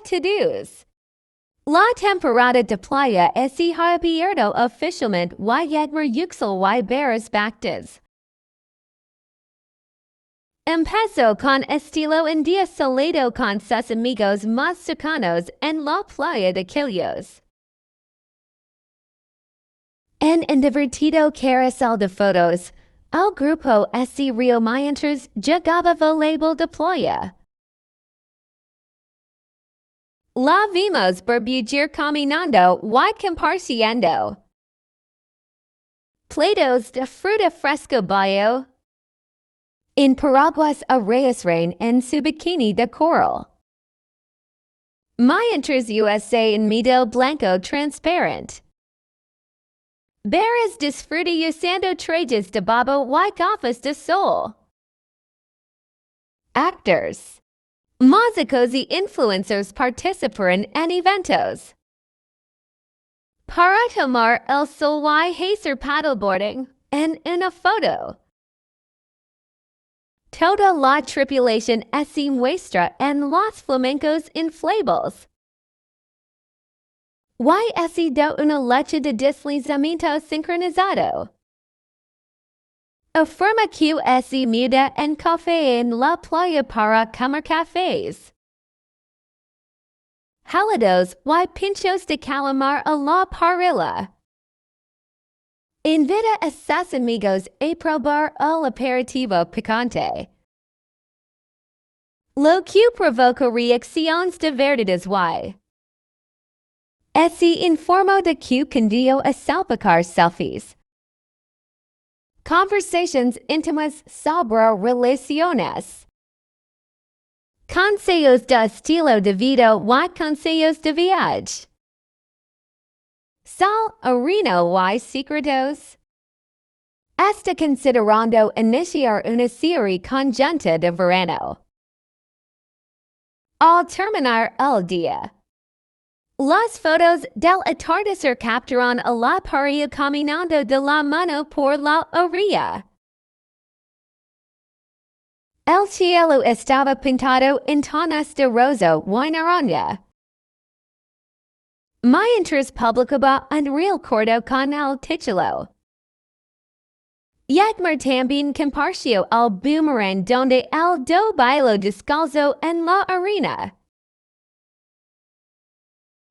to-dos. La temporada de playa es abierto oficialmente y Yağmur Yüksel y Barış Baktas. Empezó con estilo en día soleado con sus amigos más cercanos en la playa de Quillos. En un divertido carousel de fotos, el grupo S Rio mientras jugaba voleibol de playa. La vimos burbugir caminando y compartiendo. Platos de fruta fresco bio. En paraguas a rain en su bikini de coral. Mientras USA en medio blanco transparent. Barış disfruta usando trajes de babo y gafas de sol. Actors. Músicos y influencers participaron en eventos. Para tomar el sol y hacer paddleboarding en una foto. Toda la tripulación se muestra en los flamencos inflables. Y do una leche de deslizamiento sincronizado. Afirma que se muda en café en la playa para comer cafés. Helados y pinchos de calamar a la parrilla. Invita a sus amigos a probar el aperitivo picante. Lo que provoca reacciones divertidas y. Se informó de que condio a salpicar selfies. Conversations íntimas sobre relaciones. Consejos de estilo de vida y consejos de viaje. Sal, harina y secretos. Está considerando iniciar una serie conjunta de verano. Al terminar el día. Las fotos del atardecer capturan a la pareja caminando de la mano por la orilla. El cielo estaba pintado en tonos de rosa y naranja. Mientras publicaba un reel corto con el título. Yağmur también compartió el boomerang donde el do bailó descalzo en la arena.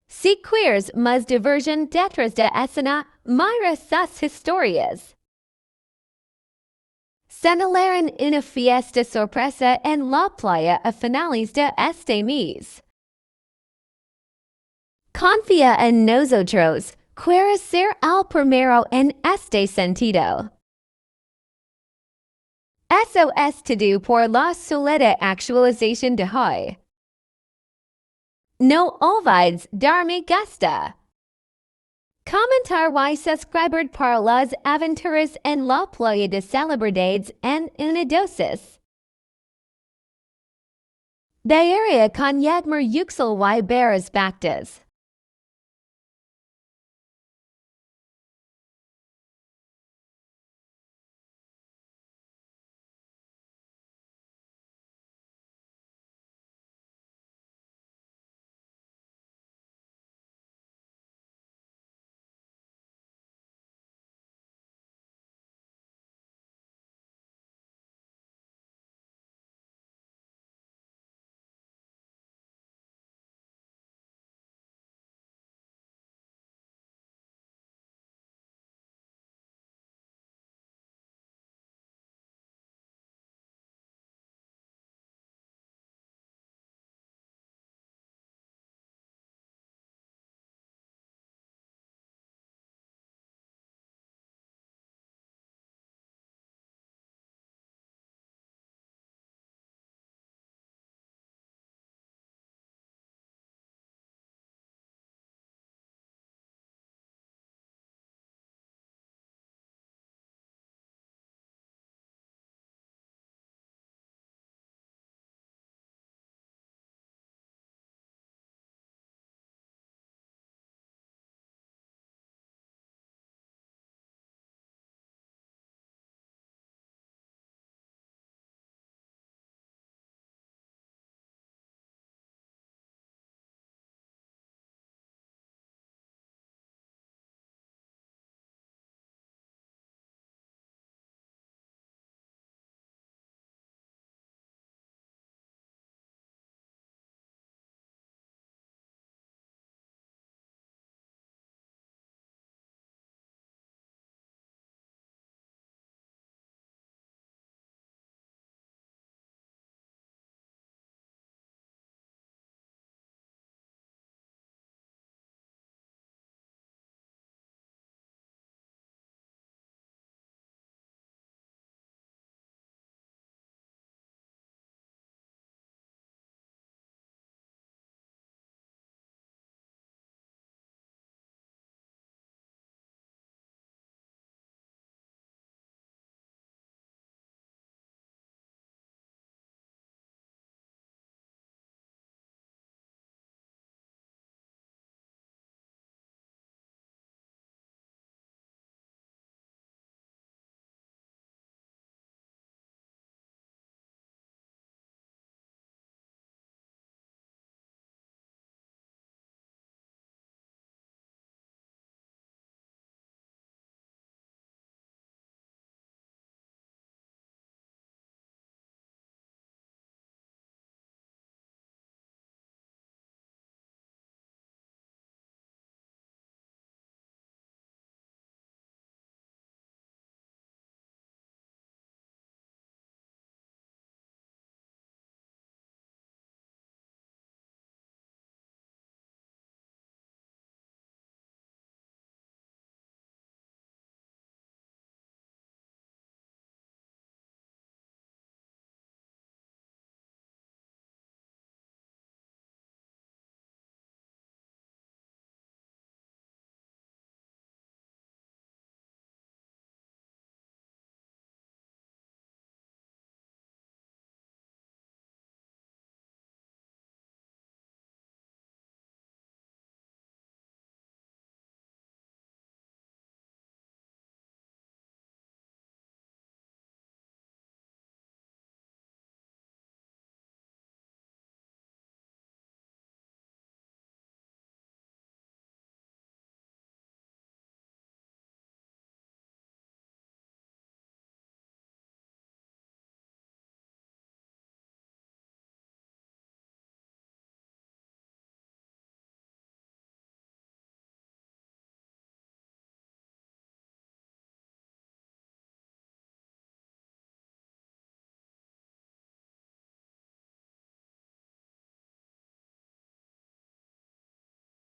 Si quieres más diversión detrás de escena, mira sus historias. Celebraron una fiesta sorpresa en la playa a finales de este mes. Confía en nosotros, quieres ser el primero en este sentido. Eso es todo por la sólida actualización de hoy. No olvides dar me gusta. Comentar y suscribir para las aventuras en la playa de celebridades en una dosis. Diaria con Yağmur Yüksel y Barış Baktas.